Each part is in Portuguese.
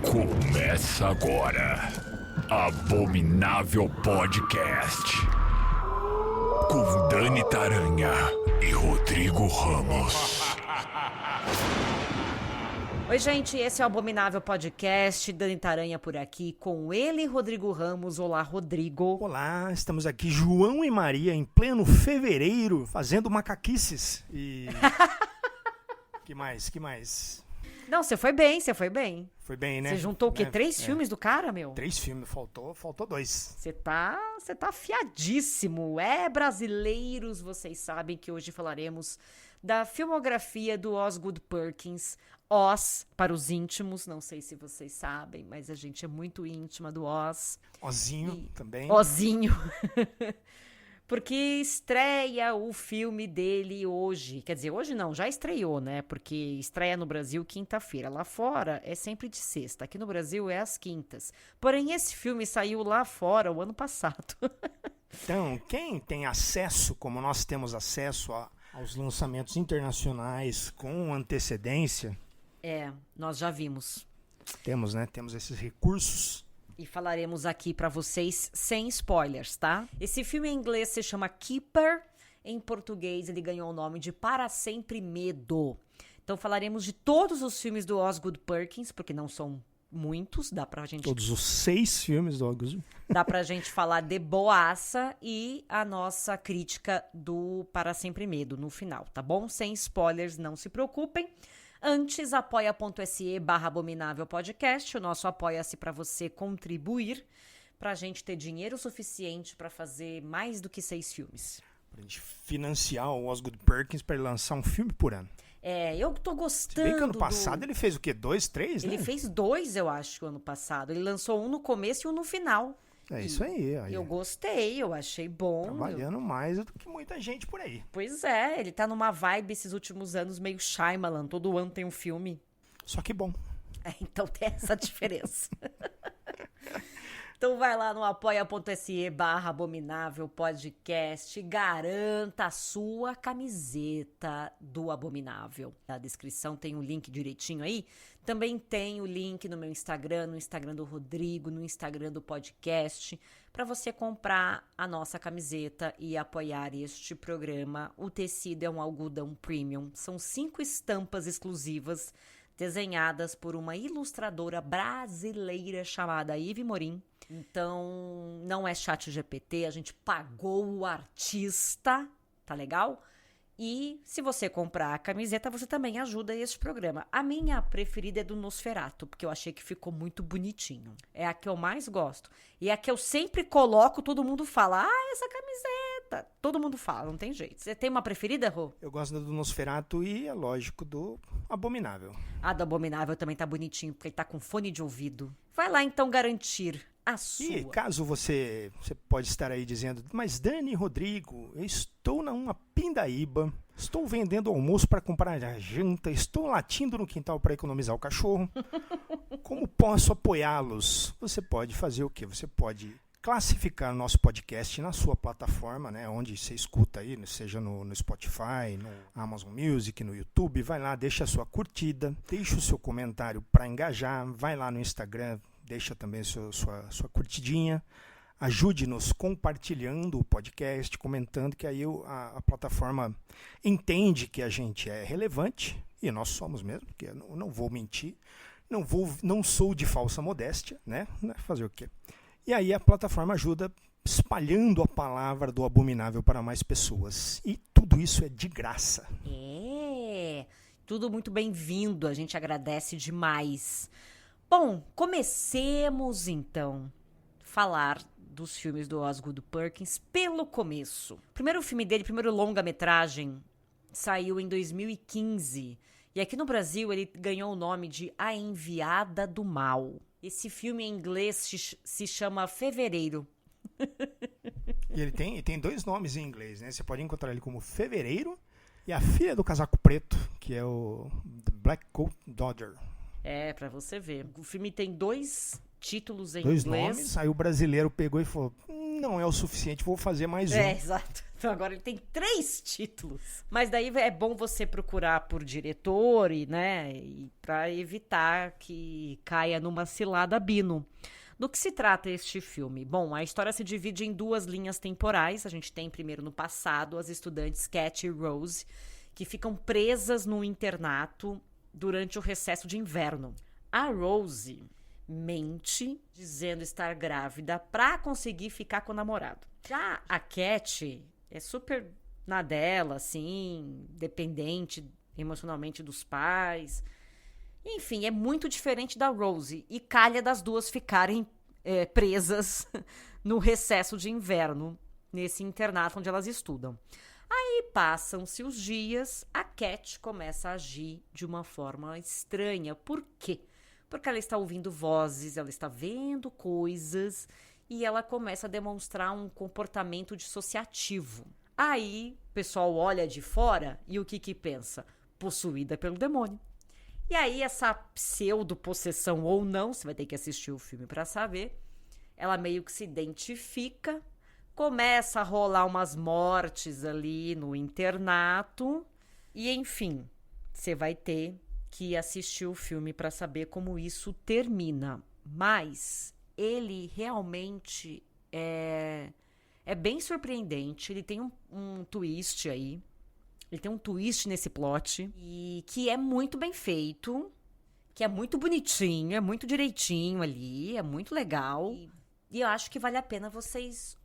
Começa agora, Abominável Podcast, com Dani Taranha e Rodrigo Ramos. Oi, gente, esse é o Abominável Podcast, Dani Taranha por aqui, com ele, Rodrigo Ramos. Olá, Rodrigo. Olá, estamos aqui, João e Maria, em pleno fevereiro, fazendo macaquices e... Que mais? Não, você foi bem. Foi bem, né? Você juntou o quê? Né? 3 filmes do cara, meu? 3 filmes, faltou 2. Você tá afiadíssimo. Brasileiros, vocês sabem que hoje falaremos da filmografia do Osgood Perkins, Oz, para os íntimos, não sei se vocês sabem, mas a gente é muito íntima do Oz. Ozinho também. Ozinho. Porque estreia o filme dele hoje. Quer dizer, hoje não, já estreou, né? Porque estreia no Brasil quinta-feira. Lá fora é sempre de sexta. Aqui no Brasil é às quintas. Porém, esse filme saiu lá fora o ano passado. Então, quem tem acesso, como nós temos acesso aos lançamentos internacionais com antecedência... Nós já vimos. Temos esses recursos... E falaremos aqui pra vocês sem spoilers, tá? Esse filme em inglês se chama Keeper. Em português ele ganhou o nome de Para Sempre Medo. Então falaremos de todos os filmes do Osgood Perkins, porque não são muitos, dá pra gente... Todos os 6 filmes do Osgood. Dá pra gente falar de boaça e a nossa crítica do Para Sempre Medo no final, tá bom? Sem spoilers, não se preocupem. Antes, apoia.se/Abominável Podcast. O nosso apoia-se para você contribuir, para a gente ter dinheiro suficiente para fazer mais do que 6 filmes. Pra gente financiar o Osgood Perkins para ele lançar um filme por ano. Eu tô gostando. Se bem que ano passado ele fez o quê? 2, 3, né? Ele fez 2, eu acho, ano passado. Ele lançou um no começo e um no final. É isso aí. Eu gostei, eu achei bom. Trabalhando mais do que muita gente por aí. Pois é, ele tá numa vibe esses últimos anos meio Shyamalan. Todo ano tem um filme. Só que bom. Então tem essa diferença. Então vai lá no apoia.se/Abominável Podcast, garanta a sua camiseta do Abominável. Na descrição tem um link direitinho aí. Também tem o link no meu Instagram, no Instagram do Rodrigo, no Instagram do podcast, para você comprar a nossa camiseta e apoiar este programa. O tecido é um algodão premium. São 5 estampas exclusivas desenhadas por uma ilustradora brasileira chamada Ive Morim. Então, não é ChatGPT, a gente pagou o artista, tá legal? E se você comprar a camiseta, você também ajuda esse programa. A minha preferida é do Nosferatu, porque eu achei que ficou muito bonitinho. É a que eu mais gosto. E a que eu sempre coloco, todo mundo fala, essa camiseta. Todo mundo fala, não tem jeito. Você tem uma preferida, Rô? Eu gosto do Nosferatu e, é lógico, do Abominável. A do Abominável também tá bonitinho, porque ele tá com fone de ouvido. Vai lá, então, garantir a sua. E caso você pode estar aí dizendo, mas Dani, Rodrigo, eu estou numa pindaíba, estou vendendo almoço para comprar a janta, estou latindo no quintal para economizar o cachorro. Como posso apoiá-los? Você pode fazer o quê? Você pode classificar o nosso podcast na sua plataforma, né, onde você escuta aí, seja no Spotify, no Amazon Music, no YouTube. Vai lá, deixa a sua curtida, deixa o seu comentário para engajar, vai lá no Instagram, deixa também sua curtidinha, ajude-nos compartilhando o podcast, comentando, que aí a plataforma entende que a gente é relevante, e nós somos mesmo, porque eu não vou mentir, não sou de falsa modéstia, né? Fazer o quê? E aí a plataforma ajuda espalhando a palavra do Abominável para mais pessoas. E tudo isso é de graça. Tudo muito bem-vindo, a gente agradece demais. Bom, comecemos então a falar dos filmes do Osgood Perkins pelo começo. O primeiro filme dele, primeiro longa-metragem, saiu em 2015. E aqui no Brasil ele ganhou o nome de A Enviada do Mal. Esse filme em inglês se chama Fevereiro. E ele tem 2 nomes em inglês, né? Você pode encontrar ele como Fevereiro e A Filha do Casaco Preto, que é o The Black Coat Dodger. Pra você ver. O filme tem 2 títulos em 2 inglês. nomes, aí o brasileiro pegou e falou, não é o suficiente, vou fazer mais um. Exato. Então agora ele tem 3 títulos. Mas daí é bom você procurar por diretor e para evitar que caia numa cilada Bino. Do que se trata este filme? Bom, a história se divide em 2 linhas temporais. A gente tem primeiro no passado as estudantes Cat e Rose, que ficam presas no internato durante o recesso de inverno. A Rose mente dizendo estar grávida para conseguir ficar com o namorado. Já a Cat é super na dela, assim, dependente emocionalmente dos pais. Enfim, é muito diferente da Rose e calha das duas ficarem presas no recesso de inverno, nesse internato onde elas estudam. Aí passam-se os dias, a Cat começa a agir de uma forma estranha. Por quê? Porque ela está ouvindo vozes, ela está vendo coisas e ela começa a demonstrar um comportamento dissociativo. Aí o pessoal olha de fora e o que pensa? Possuída pelo demônio. E aí essa pseudo-possessão ou não, você vai ter que assistir o filme para saber, ela meio que se identifica, começa a rolar umas mortes ali no internato e, enfim, você vai ter que assistir o filme para saber como isso termina. Mas ele realmente é bem surpreendente, ele tem um twist aí. Ele tem um twist nesse plot e que é muito bem feito, que é muito bonitinho, é muito direitinho ali, é muito legal. E eu acho que vale a pena vocês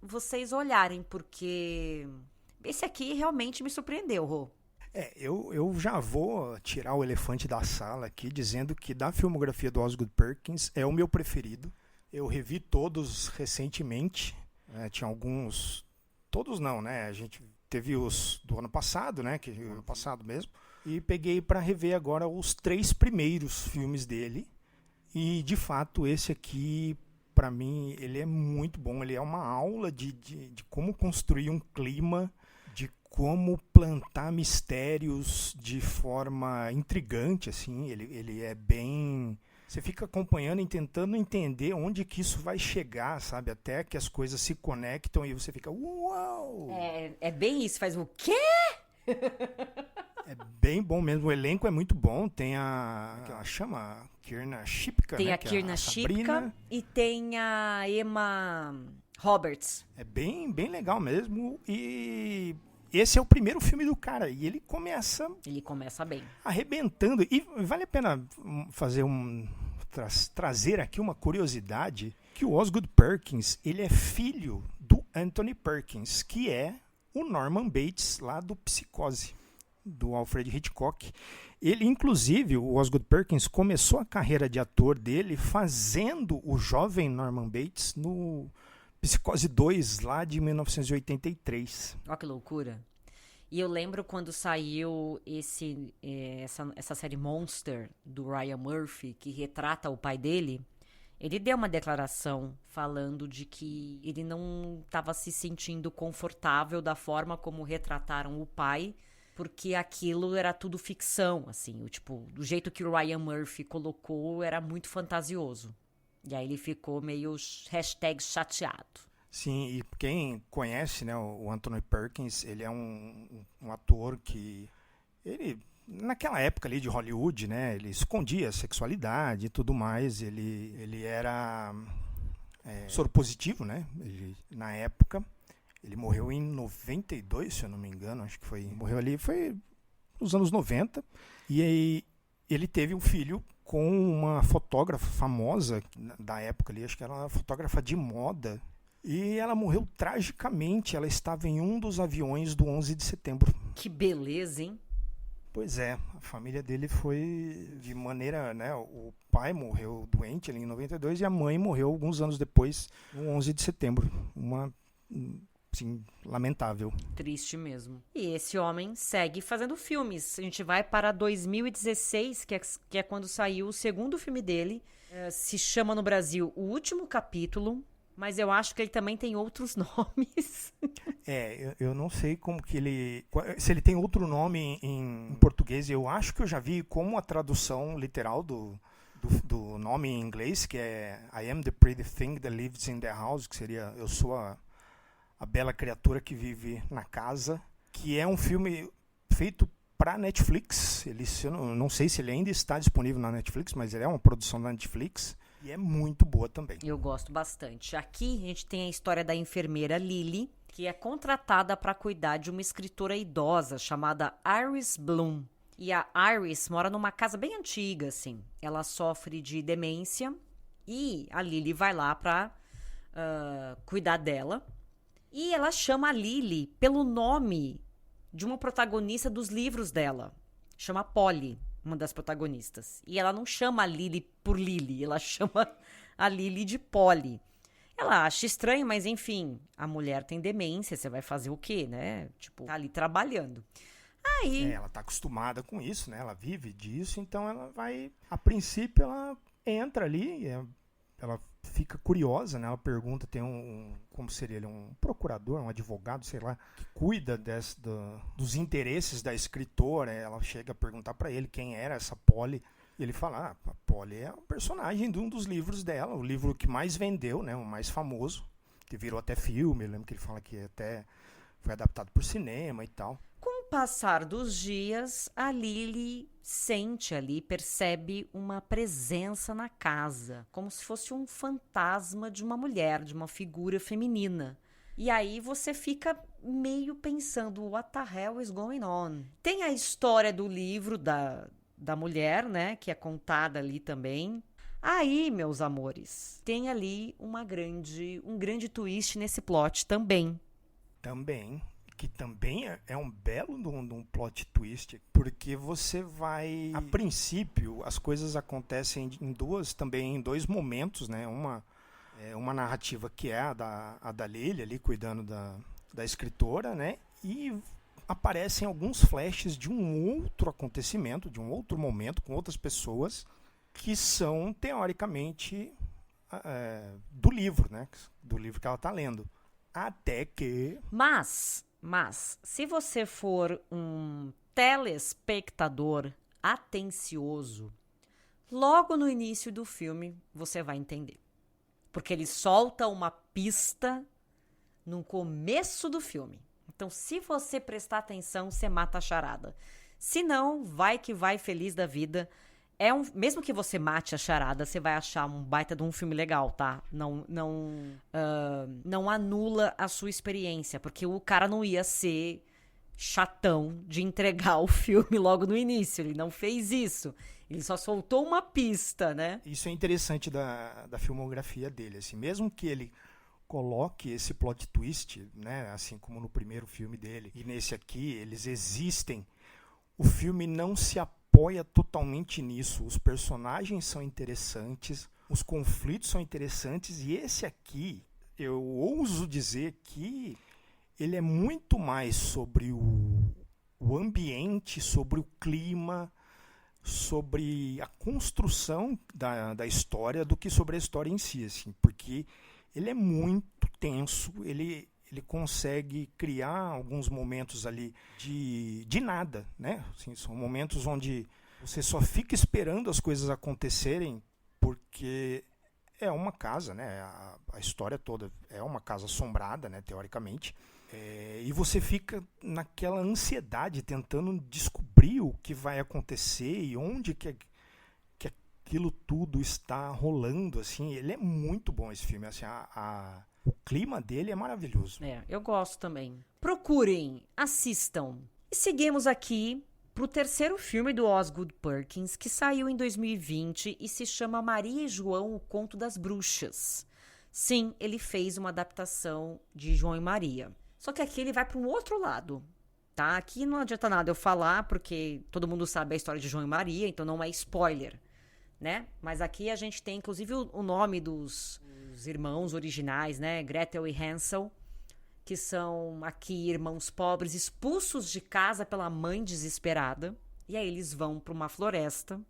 olharem, porque esse aqui realmente me surpreendeu, Rô. Eu já vou tirar o elefante da sala aqui, dizendo que da filmografia do Osgood Perkins é o meu preferido. Eu revi todos recentemente, tinha alguns... Todos não, né? A gente... Teve os do ano passado, né? Que ano passado mesmo. E peguei para rever agora os 3 primeiros filmes dele. E, de fato, esse aqui, para mim, ele é muito bom. Ele é uma aula de como construir um clima, de como plantar mistérios de forma intrigante, assim. Ele é bem... Você fica acompanhando e tentando entender onde que isso vai chegar, sabe? Até que as coisas se conectam e você fica, uau! É bem isso, faz o quê? É bem bom mesmo, o elenco é muito bom, tem ela chama Kiernan Shipka, tem né? a Kiernan Shipka e tem a Emma Roberts. É bem bem legal mesmo e esse é o primeiro filme do cara e ele começa bem, arrebentando. E vale a pena fazer trazer aqui uma curiosidade, que o Osgood Perkins, ele é filho do Anthony Perkins, que é o Norman Bates lá do Psicose, do Alfred Hitchcock. Ele, inclusive, o Osgood Perkins começou a carreira de ator dele fazendo o jovem Norman Bates no Psicose 2, lá de 1983. Olha que loucura. E eu lembro quando saiu essa série Monster, do Ryan Murphy, que retrata o pai dele, ele deu uma declaração falando de que ele não estava se sentindo confortável da forma como retrataram o pai, porque aquilo era tudo ficção, assim, do jeito que o Ryan Murphy colocou era muito fantasioso. E aí ele ficou meio #chateado. Sim, e quem conhece, né, o Anthony Perkins, ele é um ator que... Ele, naquela época ali de Hollywood, né, ele escondia a sexualidade e tudo mais. Ele era soropositivo, né? Na época, ele morreu em 92, se eu não me engano, acho que foi... Morreu ali, foi nos anos 90. E aí ele teve um filho com uma fotógrafa famosa da época ali, acho que era uma fotógrafa de moda. E ela morreu tragicamente, ela estava em um dos aviões do 11 de setembro. Que beleza, hein? Pois é, a família dele foi de maneira, né, o pai morreu doente ali em 92 e a mãe morreu alguns anos depois, no 11 de setembro. Uma, assim, lamentável. Triste mesmo. E esse homem segue fazendo filmes. A gente vai para 2016, que é quando saiu o segundo filme dele. Se chama no Brasil O Último Capítulo, mas eu acho que ele também tem outros nomes. Eu não sei como que ele... Se ele tem outro nome em português, eu acho que eu já vi como a tradução literal do nome em inglês, que é I am the pretty thing that lives in the house, que seria eu sou a A Bela Criatura que Vive na Casa, que é um filme feito para Netflix. Eu não sei se ele ainda está disponível na Netflix, mas ele é uma produção da Netflix e é muito boa também. Eu gosto bastante. Aqui a gente tem a história da enfermeira Lily, que é contratada para cuidar de uma escritora idosa chamada Iris Bloom. E a Iris mora numa casa bem antiga, assim. Ela sofre de demência e a Lily vai lá para cuidar dela. E ela chama a Lily pelo nome de uma protagonista dos livros dela. Chama Polly, uma das protagonistas. E ela não chama a Lily por Lily, ela chama a Lily de Polly. Ela acha estranho, mas enfim, a mulher tem demência, você vai fazer o quê, né? Tipo, tá ali trabalhando. Aí... ela tá acostumada com isso, né? Ela vive disso, então ela vai... A princípio, ela entra ali, ela fica curiosa, né? Ela pergunta, tem como seria ele? Um procurador, um advogado, sei lá, que cuida dos interesses da escritora. Ela chega a perguntar para ele quem era essa Polly. E ele fala, a Polly é um personagem de um dos livros dela, o livro que mais vendeu, né? O mais famoso, que virou até filme. Eu lembro que ele fala que até foi adaptado por cinema e tal. Com o passar dos dias, a Lily sente ali, percebe uma presença na casa, como se fosse um fantasma de uma mulher, de uma figura feminina. E aí você fica meio pensando, what the hell is going on? Tem a história do livro da mulher, né, que é contada ali também. Aí, meus amores, tem ali um grande twist nesse plot também. Que também é um belo de um plot twist, porque você vai... A princípio, as coisas acontecem em dois momentos, né? Uma narrativa que é a da Lily, ali cuidando da escritora, né? E aparecem alguns flashes de um outro acontecimento, de um outro momento, com outras pessoas, que são, teoricamente, do livro, né? Do livro que ela está lendo. Até que... Mas, se você for um telespectador atencioso, logo no início do filme você vai entender. Porque ele solta uma pista no começo do filme. Então, se você prestar atenção, você mata a charada. Se não, vai que vai feliz da vida. Mesmo que você mate a charada, você vai achar um baita de um filme legal, tá? Não anula a sua experiência, porque o cara não ia ser chatão de entregar o filme logo no início. Ele não fez isso. Ele só soltou uma pista, né? Isso é interessante da filmografia dele. Assim, mesmo que ele coloque esse plot twist, né, assim como no primeiro filme dele, e nesse aqui, eles existem, o filme não se apoia totalmente nisso. Os personagens são interessantes, os conflitos são interessantes, e esse aqui, eu ouso dizer que ele é muito mais sobre o ambiente, sobre o clima, sobre a construção da história do que sobre a história em si, assim, porque ele é muito tenso, ele consegue criar alguns momentos ali de nada, né? Assim, são momentos onde você só fica esperando as coisas acontecerem, porque é uma casa, né? A história toda é uma casa assombrada, né? Teoricamente. E você fica naquela ansiedade, tentando descobrir o que vai acontecer e onde que aquilo tudo está rolando, assim. Ele é muito bom, esse filme, assim, o clima dele é maravilhoso. Eu gosto também. Procurem, assistam. E seguimos aqui pro terceiro filme do Osgood Perkins, que saiu em 2020 e se chama Maria e João, o Conto das Bruxas. Sim, ele fez uma adaptação de João e Maria. Só que aqui ele vai para um outro lado, tá? Aqui não adianta nada eu falar, porque todo mundo sabe a história de João e Maria, então não é spoiler, né? Mas aqui a gente tem, inclusive, o nome dos irmãos originais, né? Gretel e Hansel, que são aqui irmãos pobres expulsos de casa pela mãe desesperada. E aí eles vão para uma floresta,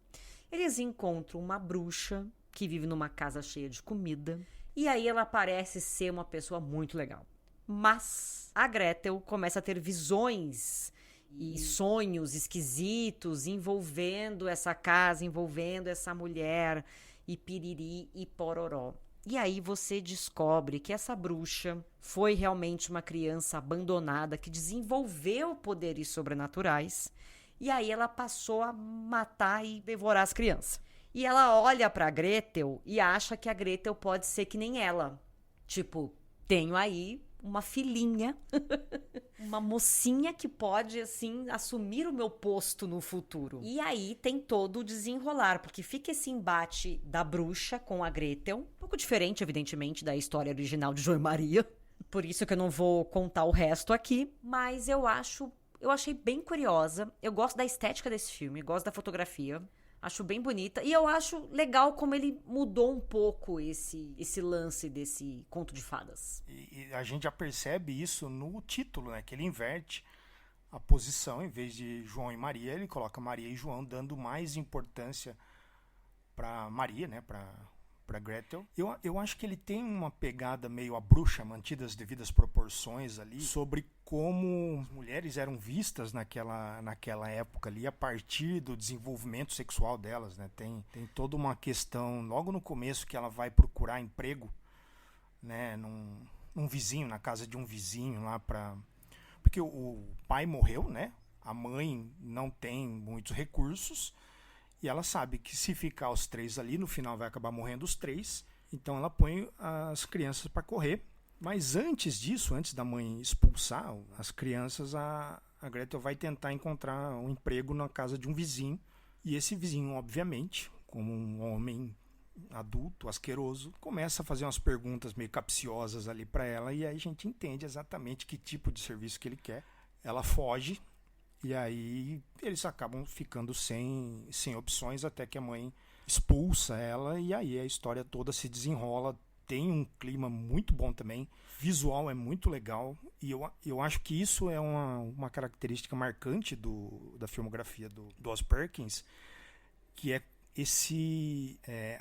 eles encontram uma bruxa que vive numa casa cheia de comida, e aí ela parece ser uma pessoa muito legal. Mas a Gretel começa a ter visões e sonhos esquisitos envolvendo essa casa, envolvendo essa mulher, e piriri e pororó. E aí você descobre que essa bruxa foi realmente uma criança abandonada que desenvolveu poderes sobrenaturais. E aí ela passou a matar e devorar as crianças. E ela olha pra Gretel e acha que a Gretel pode ser que nem ela. Tipo, tenho aí uma filhinha, uma mocinha que pode, assim, assumir o meu posto no futuro. E aí tem todo o desenrolar, porque fica esse embate da bruxa com a Gretel, um pouco diferente, evidentemente, da história original de João e Maria. Por isso que eu não vou contar o resto aqui, mas eu achei bem curiosa. Eu gosto da estética desse filme, gosto da fotografia. Acho bem bonita. E eu acho legal como ele mudou um pouco esse lance desse conto de fadas. E a gente já percebe isso no título, né? Que ele inverte a posição. Em vez de João e Maria, ele coloca Maria e João, dando mais importância para Maria, né? Para Gretel. Eu acho que ele tem uma pegada meio a bruxa, mantida as devidas proporções ali, sobre como as mulheres eram vistas naquela época ali, a partir do desenvolvimento sexual delas, né? Tem toda uma questão, logo no começo, que ela vai procurar emprego, né? Num vizinho, na casa de um vizinho lá porque o pai morreu, né? A mãe não tem muitos recursos, e ela sabe que se ficar os três ali, no final vai acabar morrendo os três. Então ela põe as crianças para correr. Mas antes disso, antes da mãe expulsar as crianças, a Gretel vai tentar encontrar um emprego na casa de um vizinho. E esse vizinho, obviamente, como um homem adulto, asqueroso, começa a fazer umas perguntas meio capciosas ali para ela. E aí a gente entende exatamente que tipo de serviço que ele quer. Ela foge. E aí eles acabam ficando sem opções até que a mãe expulsa ela. E aí a história toda se desenrola. Tem um clima muito bom também. Visual é muito legal. E eu acho que isso é uma característica marcante da filmografia do Oz Perkins, que é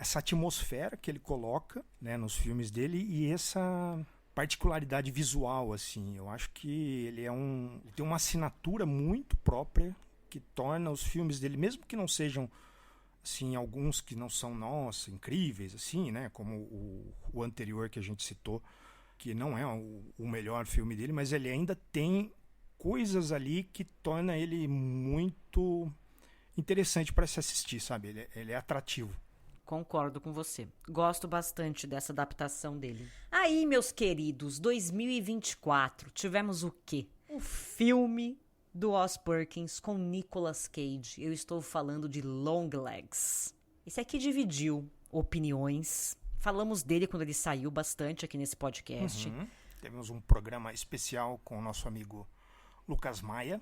essa atmosfera que ele coloca, né, nos filmes dele, e essa particularidade visual, assim. Eu acho que ele tem uma assinatura muito própria que torna os filmes dele, mesmo que não sejam assim, alguns que não são, nossa, incríveis, assim, né, como o anterior que a gente citou, que não é o melhor filme dele, mas ele ainda tem coisas ali que torna ele muito interessante para se assistir, sabe? Ele é atrativo. Concordo com você. Gosto bastante dessa adaptação dele. Aí, meus queridos, 2024, tivemos o quê? O filme do Oz Perkins com Nicolas Cage. Eu estou falando de Longlegs. Esse aqui dividiu opiniões. Falamos dele quando ele saiu bastante aqui nesse podcast. Temos um programa especial com o nosso amigo Lucas Maia.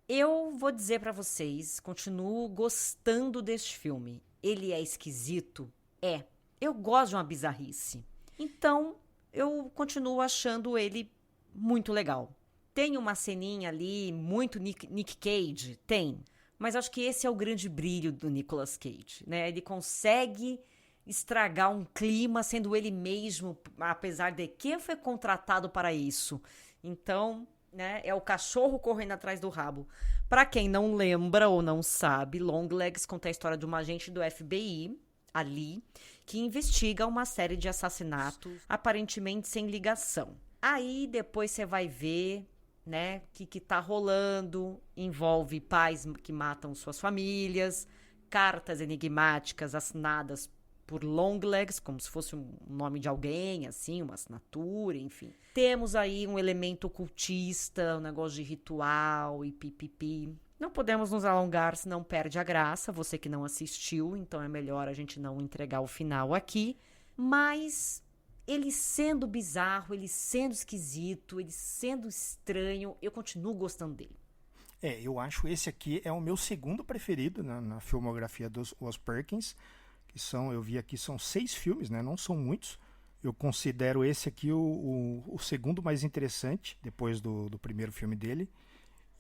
Eu vou dizer pra vocês, continuo gostando deste filme. Ele é esquisito? É. Eu gosto de uma bizarrice. Então, eu continuo achando ele muito legal. Tem uma ceninha ali, muito Nick Cage? Tem. Mas acho que esse é o grande brilho do Nicolas Cage, né? Ele consegue estragar um clima sendo ele mesmo, apesar de que foi contratado para isso. Então, né, é o cachorro correndo atrás do rabo. Para quem não lembra ou não sabe, Longlegs conta a história de uma agente do FBI, ali, que investiga uma série de assassinatos, aparentemente sem ligação. Aí depois você vai ver, né, que tá rolando, envolve pais que matam suas famílias, cartas enigmáticas assinadas por Longlegs, como se fosse um nome de alguém, assim, uma assinatura, enfim. Temos aí um elemento ocultista, um negócio de ritual e pipipi. Não podemos nos alongar, senão perde a graça, você que não assistiu, então é melhor a gente não entregar o final aqui. Mas ele sendo bizarro, ele sendo esquisito, ele sendo estranho, eu continuo gostando dele. Eu acho esse aqui é o meu segundo preferido na filmografia dos Oz Perkins. Eu vi aqui, são 6 filmes, né? Não são muitos. Eu considero esse aqui o segundo mais interessante, depois do primeiro filme dele.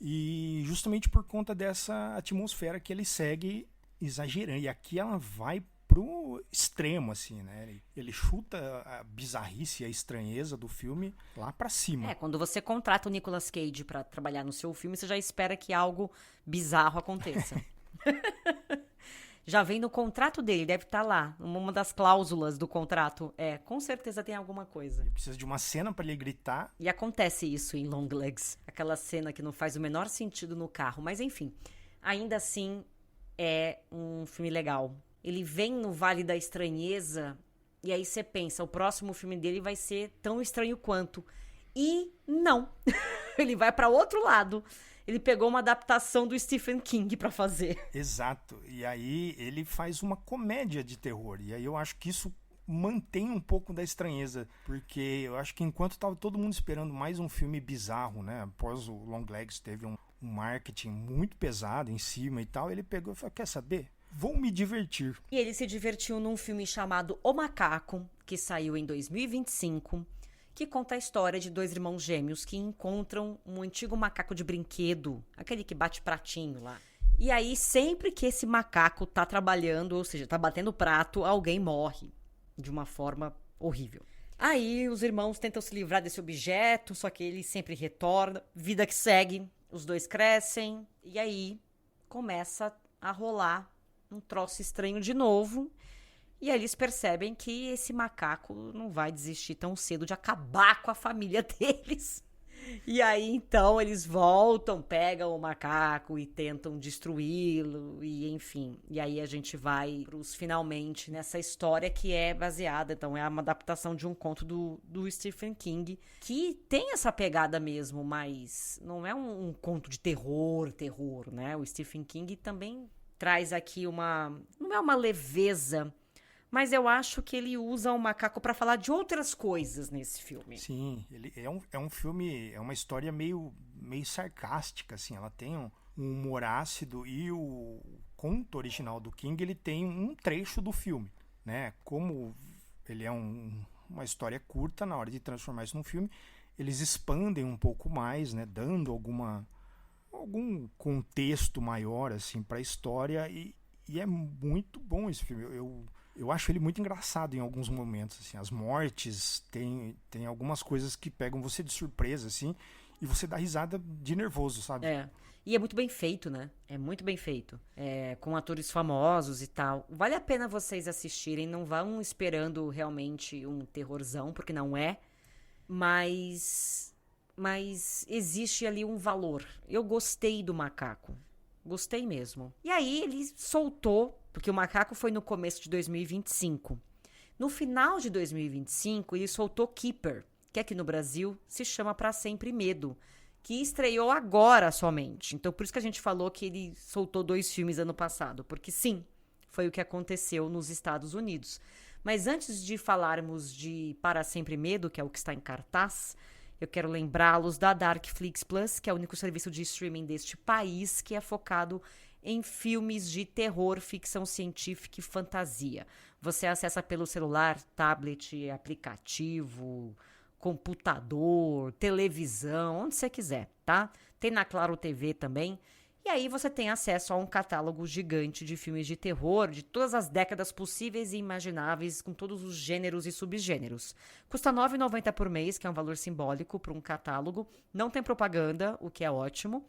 E justamente por conta dessa atmosfera que ele segue exagerando. E aqui ela vai pro extremo, assim, né? Ele chuta a bizarrice e a estranheza do filme lá pra cima. Quando você contrata o Nicolas Cage pra trabalhar no seu filme, você já espera que algo bizarro aconteça. Já vem no contrato dele, deve estar lá, uma das cláusulas do contrato. Com certeza tem alguma coisa. Ele precisa de uma cena pra ele gritar. E acontece isso em Longlegs. Aquela cena que não faz o menor sentido no carro. Mas enfim, ainda assim é um filme legal. Ele vem no Vale da Estranheza e aí você pensa, o próximo filme dele vai ser tão estranho quanto. E não. Ele vai pra outro lado. Ele pegou uma adaptação do Stephen King pra fazer. Exato. E aí ele faz uma comédia de terror. E aí eu acho que isso mantém um pouco da estranheza. Porque eu acho que enquanto tava todo mundo esperando mais um filme bizarro, né? Após o Longlegs teve um marketing muito pesado em cima e tal, ele pegou e falou, quer saber? Vou me divertir. E ele se divertiu num filme chamado O Macaco, que saiu em 2025. Que conta a história de 2 irmãos gêmeos que encontram um antigo macaco de brinquedo, aquele que bate pratinho lá. E aí, sempre que esse macaco tá trabalhando, ou seja, tá batendo prato, alguém morre de uma forma horrível. Aí, os irmãos tentam se livrar desse objeto, só que ele sempre retorna. Vida que segue, os 2 crescem, e aí começa a rolar um troço estranho de novo. E aí eles percebem que esse macaco não vai desistir tão cedo de acabar com a família deles. E aí, então, eles voltam, pegam o macaco e tentam destruí-lo, e enfim. E aí a gente vai pros finalmente nessa história que é baseada, então é uma adaptação de um conto do Stephen King, que tem essa pegada mesmo, mas não é um conto de terror, né? O Stephen King também traz aqui não é uma leveza, mas eu acho que ele usa o macaco para falar de outras coisas nesse filme. Sim, ele é um filme, é uma história meio sarcástica, assim. Ela tem um humor ácido e o conto original do King, ele tem um trecho do filme, né? Como ele é uma história curta, na hora de transformar isso num filme, eles expandem um pouco mais, né? Dando algum contexto maior, assim, para a história e é muito bom esse filme. Eu acho ele muito engraçado em alguns momentos, assim. As mortes, tem algumas coisas que pegam você de surpresa, assim, e você dá risada de nervoso, sabe? E é muito bem feito, né? É muito bem feito. Com atores famosos e tal. Vale a pena vocês assistirem, não vão esperando realmente um terrorzão, porque não é. Mas existe ali um valor. Eu gostei do macaco. Gostei mesmo. E aí ele soltou, porque o macaco foi no começo de 2025. No final de 2025, ele soltou Keeper, que aqui no Brasil se chama Pra Sempre Medo, que estreou agora somente. Então, por isso que a gente falou que ele soltou 2 filmes ano passado, porque sim, foi o que aconteceu nos Estados Unidos. Mas antes de falarmos de Para Sempre Medo, que é o que está em cartaz, eu quero lembrá-los da Darkflix Plus, que é o único serviço de streaming deste país que é focado em filmes de terror, ficção científica e fantasia. Você acessa pelo celular, tablet, aplicativo, computador, televisão, onde você quiser, tá? Tem na Claro TV também. E aí você tem acesso a um catálogo gigante de filmes de terror de todas as décadas possíveis e imagináveis, com todos os gêneros e subgêneros. Custa R$ 9,90 por mês, que é um valor simbólico para um catálogo. Não tem propaganda, o que é ótimo.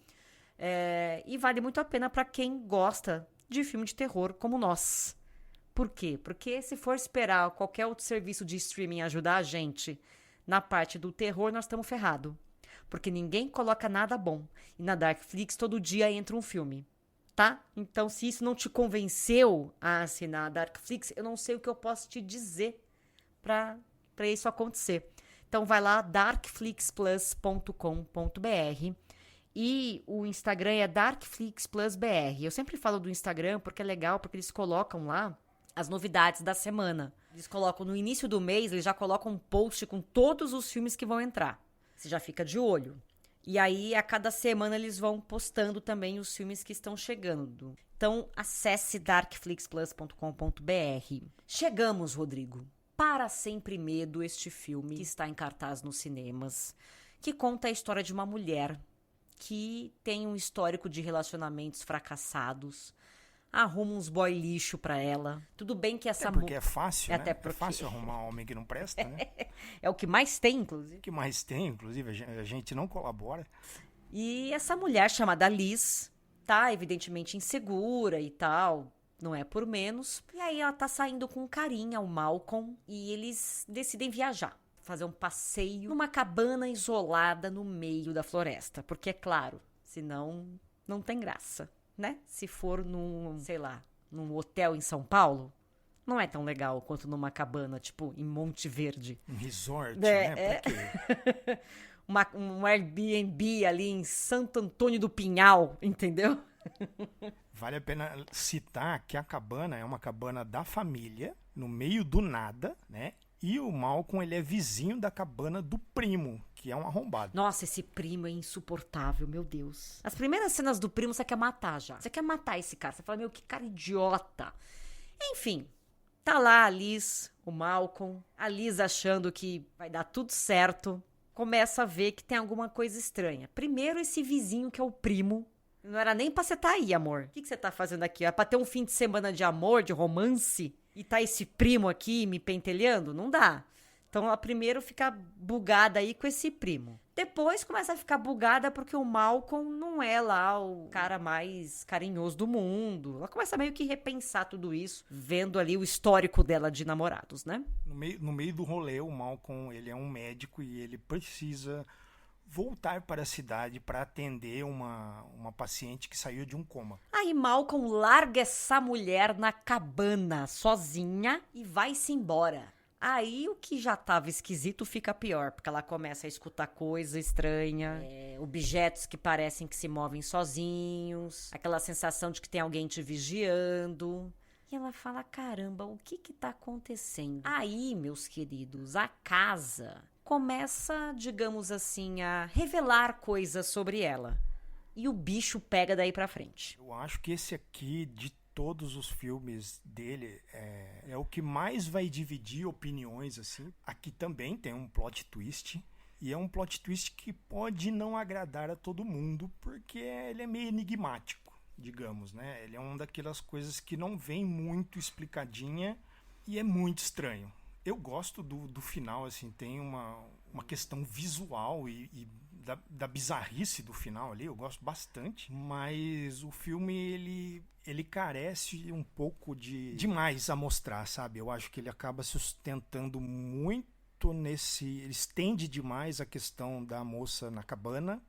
E vale muito a pena para quem gosta de filme de terror como nós. Por quê? Porque se for esperar qualquer outro serviço de streaming ajudar a gente na parte do terror, nós estamos ferrados. Porque ninguém coloca nada bom. E na Darkflix todo dia entra um filme, tá? Então, se isso não te convenceu a assinar a Darkflix, eu não sei o que eu posso te dizer pra isso acontecer. Então, vai lá, darkflixplus.com.br e o Instagram é darkflixplusbr. Eu sempre falo do Instagram porque é legal, porque eles colocam lá as novidades da semana. Eles colocam no início do mês, eles já colocam um post com todos os filmes que vão entrar. Você já fica de olho. E aí, a cada semana, eles vão postando também os filmes que estão chegando. Então, acesse darkflixplus.com.br. Chegamos, Rodrigo. Para Sempre Medo, este filme que está em cartaz nos cinemas, que conta a história de uma mulher que tem um histórico de relacionamentos fracassados, arruma uns boy lixo pra ela. Tudo bem que essa... porque é fácil, né? Até porque... É fácil arrumar um homem que não presta, né? É o que mais tem, inclusive. O que mais tem, inclusive, a gente não colabora. E essa mulher chamada Liz tá evidentemente insegura e tal. não é por menos. E aí ela tá saindo com um carinha, o Malcolm, e eles decidem viajar, fazer um passeio numa cabana isolada no meio da floresta. Porque, é claro, senão não tem graça, né? Se for num, sei lá, num hotel em São Paulo, não é tão legal quanto numa cabana, tipo, em Monte Verde. Um resort, né? Pra quê? Um Airbnb ali em Santo Antônio do Pinhal, entendeu? Vale a pena citar que a cabana é uma cabana da família, no meio do nada, né? E o Malcolm, ele é vizinho da cabana do primo, que é um arrombado. Nossa, esse primo é insuportável, meu Deus. As primeiras cenas do primo você quer matar já. Você quer matar esse cara. Você fala, meu, que cara idiota. Enfim, tá lá a Liz, o Malcolm. A Liz achando que vai dar tudo certo. Começa a ver que tem alguma coisa estranha. Primeiro, esse vizinho que é o primo. Não era nem pra você tá aí, amor. O que você tá fazendo aqui? É pra ter um fim de semana de amor, de romance? E tá esse primo aqui me pentelhando? Não dá. Então ela primeiro fica bugada aí com esse primo. Depois começa a ficar bugada porque o Malcolm não é lá o cara mais carinhoso do mundo. Ela começa meio que repensar tudo isso, vendo ali o histórico dela de namorados, né? No meio do rolê, o Malcolm, ele é um médico e ele precisa voltar para a cidade para atender uma paciente que saiu de um coma. Aí Malcolm larga essa mulher na cabana, sozinha, e vai-se embora. Aí o que já tava esquisito fica pior, porque ela começa a escutar coisa estranha, objetos que parecem que se movem sozinhos, aquela sensação de que tem alguém te vigiando. E ela fala, caramba, o que tá acontecendo? Aí, meus queridos, a casa começa, digamos assim, a revelar coisas sobre ela. E o bicho pega daí pra frente. Eu acho que esse aqui, de todos os filmes dele, é o que mais vai dividir opiniões, assim. Aqui também tem um plot twist. E é um plot twist que pode não agradar a todo mundo, porque ele é meio enigmático, digamos, né? Ele é uma daquelas coisas que não vem muito explicadinha e é muito estranho. Eu gosto do final, assim, tem uma questão visual e da bizarrice do final ali, eu gosto bastante, mas o filme, ele carece um pouco demais a mostrar, sabe? Eu acho que ele acaba sustentando muito ele estende demais a questão da moça na cabana,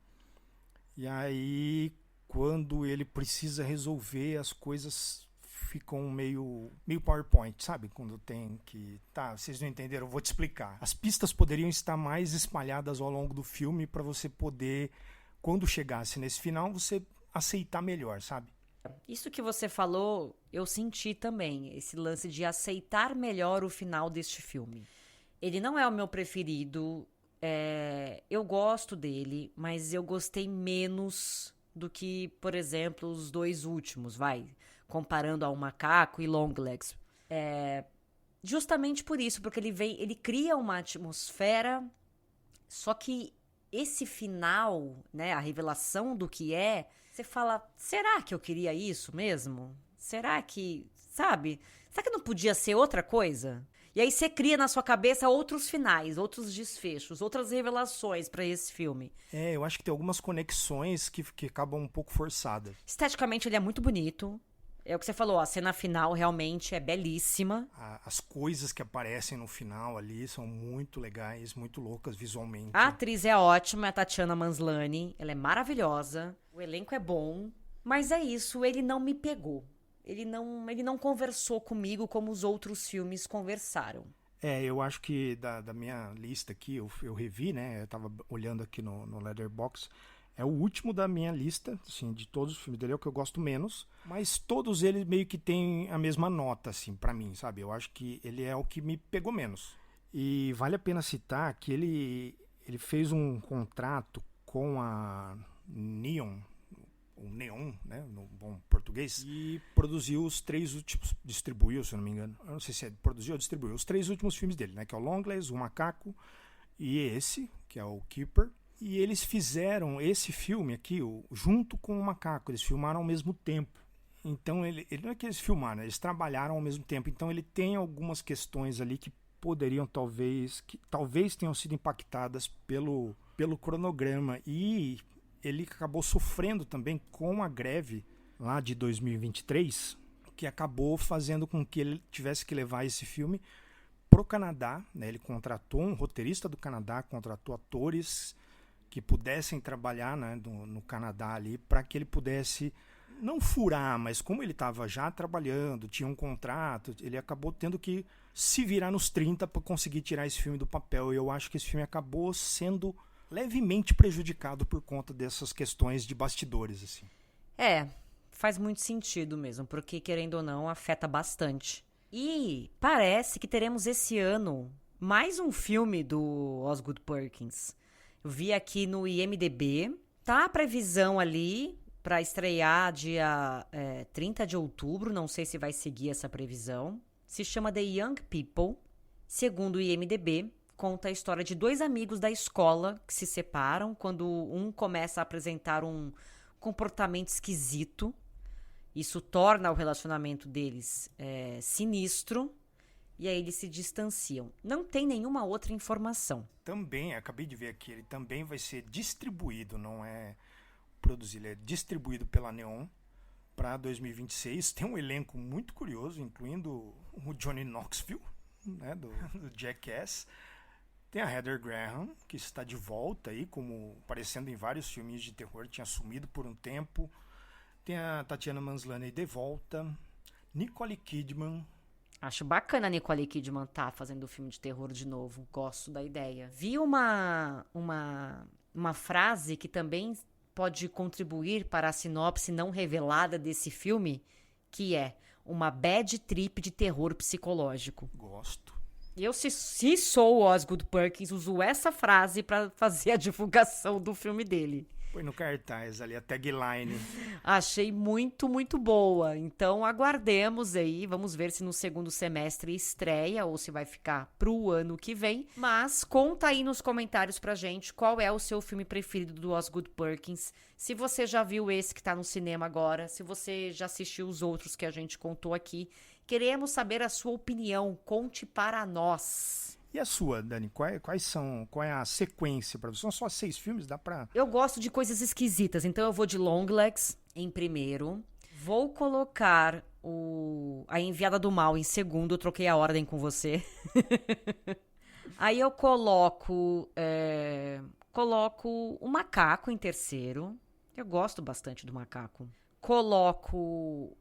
e aí quando ele precisa resolver, as coisas ficam meio PowerPoint, sabe? Quando tem que... Tá, vocês não entenderam, eu vou te explicar. As pistas poderiam estar mais espalhadas ao longo do filme para você poder, quando chegasse nesse final, você aceitar melhor, sabe? Isso que você falou, eu senti também, esse lance de aceitar melhor o final deste filme. Ele não é o meu preferido, eu gosto dele, mas eu gostei menos do que, por exemplo, os dois últimos, comparando ao Macaco e Longlegs. Justamente por isso, porque ele cria uma atmosfera, só que esse final, né, a revelação do que você fala, será que eu queria isso mesmo? Será que, sabe? Será que não podia ser outra coisa? E aí você cria na sua cabeça outros finais, outros desfechos, outras revelações pra esse filme. Eu acho que tem algumas conexões que acabam um pouco forçadas. Esteticamente ele é muito bonito. É o que você falou, a cena final realmente é belíssima. As coisas que aparecem no final ali são muito legais, muito loucas visualmente. A atriz é ótima, é a Tatiana Maslany. Ela é maravilhosa. O elenco é bom. Mas é isso, ele não me pegou. Ele não conversou comigo como os outros filmes conversaram. Eu acho que da minha lista aqui, eu revi, né? Eu tava olhando aqui no Letterboxd. É o último da minha lista, assim, de todos os filmes dele, é o que eu gosto menos. Mas todos eles meio que têm a mesma nota, assim, pra mim, sabe? Eu acho que ele é o que me pegou menos. E vale a pena citar que ele fez um contrato com a Neon, o Neon, né, no bom português, e produziu os 3 últimos, distribuiu, se eu não me engano. Eu não sei se produziu ou distribuiu os 3 últimos filmes dele, né, que é o Longlegs, o Macaco e esse, que é o Keeper. E eles fizeram esse filme aqui junto com o Macaco. Eles filmaram ao mesmo tempo. Então, ele não é que eles filmaram, eles trabalharam ao mesmo tempo. Então, ele tem algumas questões ali que poderiam talvez tenham sido impactadas pelo cronograma. E ele acabou sofrendo também com a greve lá de 2023, que acabou fazendo com que ele tivesse que levar esse filme pro Canadá, né? Ele contratou um roteirista do Canadá, contratou atores que pudessem trabalhar, né, no Canadá ali, para que ele pudesse não furar, mas como ele estava já trabalhando, tinha um contrato, ele acabou tendo que se virar nos 30 para conseguir tirar esse filme do papel. E eu acho que esse filme acabou sendo levemente prejudicado por conta dessas questões de bastidores, assim. Faz muito sentido mesmo, porque querendo ou não, afeta bastante. E parece que teremos esse ano mais um filme do Osgood Perkins. Eu vi aqui no IMDb, tá a previsão ali para estrear dia 30 de outubro, não sei se vai seguir essa previsão. Se chama The Young People. Segundo o IMDb, conta a história de 2 amigos da escola que se separam quando um começa a apresentar um comportamento esquisito. Isso torna o relacionamento deles sinistro. E aí eles se distanciam. Não tem nenhuma outra informação. Também, acabei de ver aqui, ele também vai ser distribuído, não é produzido, ele é distribuído pela Neon para 2026. Tem um elenco muito curioso, incluindo o Johnny Knoxville, né, do Jackass. Tem a Heather Graham, que está de volta aí, como aparecendo em vários filmes de terror, tinha sumido por um tempo. Tem a Tatiana Maslany de volta. Nicole Kidman. Acho bacana a Nicole Kidman tá fazendo filme de terror de novo. Gosto da ideia. Vi uma frase que também pode contribuir para a sinopse não revelada desse filme, que é uma bad trip de terror psicológico. Gosto. Eu, se sou o Osgood Perkins, uso essa frase para fazer a divulgação do filme dele. Põe no cartaz ali, a tagline. Achei muito, muito boa. Então, aguardemos aí. Vamos ver se no segundo semestre estreia ou se vai ficar pro ano que vem. Mas conta aí nos comentários pra gente qual é o seu filme preferido do Osgood Perkins. Se você já viu esse que tá no cinema agora, se você já assistiu os outros que a gente contou aqui. Queremos saber a sua opinião. Conte para nós. E a sua, Dani? Qual é a sequência para você? São só 6 filmes? Dá pra... Eu gosto de coisas esquisitas, então eu vou de Longlegs em primeiro. Vou colocar A Enviada do Mal em segundo. Eu troquei a ordem com você. Aí eu coloco o Macaco em terceiro. Eu gosto bastante do Macaco. Coloco O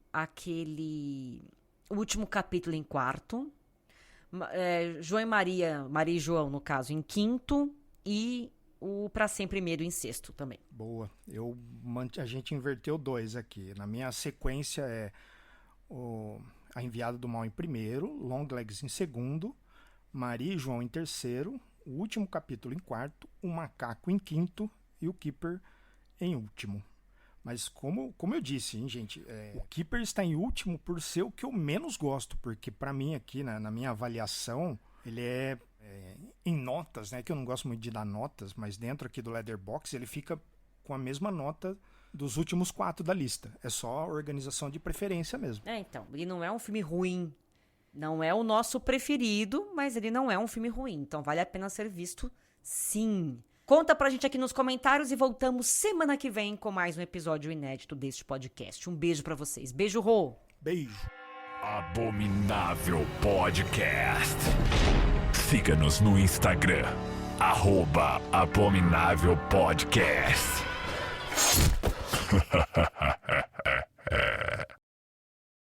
Último Capítulo em quarto. João e Maria e João, no caso, em quinto. E o Pra Sempre Medo em sexto também. Boa. A gente inverteu 2 aqui. Na minha sequência A Enviada do Mal em primeiro, Longlegs em segundo, Maria e João em terceiro, O Último Capítulo em quarto, O Macaco em quinto e o Keeper em último. Mas como eu disse, hein, gente, o Keeper está em último por ser o que eu menos gosto, porque para mim aqui, na minha avaliação, ele é em notas, né, que eu não gosto muito de dar notas, mas dentro aqui do Letterboxd ele fica com a mesma nota dos últimos 4 da lista. É só organização de preferência mesmo. Então, ele não é um filme ruim, não é o nosso preferido, mas ele não é um filme ruim, então vale a pena ser visto sim. Conta pra gente aqui nos comentários e voltamos semana que vem com mais um episódio inédito deste podcast. Um beijo pra vocês. Beijo, Rô. Beijo. Abominável Podcast. Siga-nos no Instagram, @Abominável Podcast.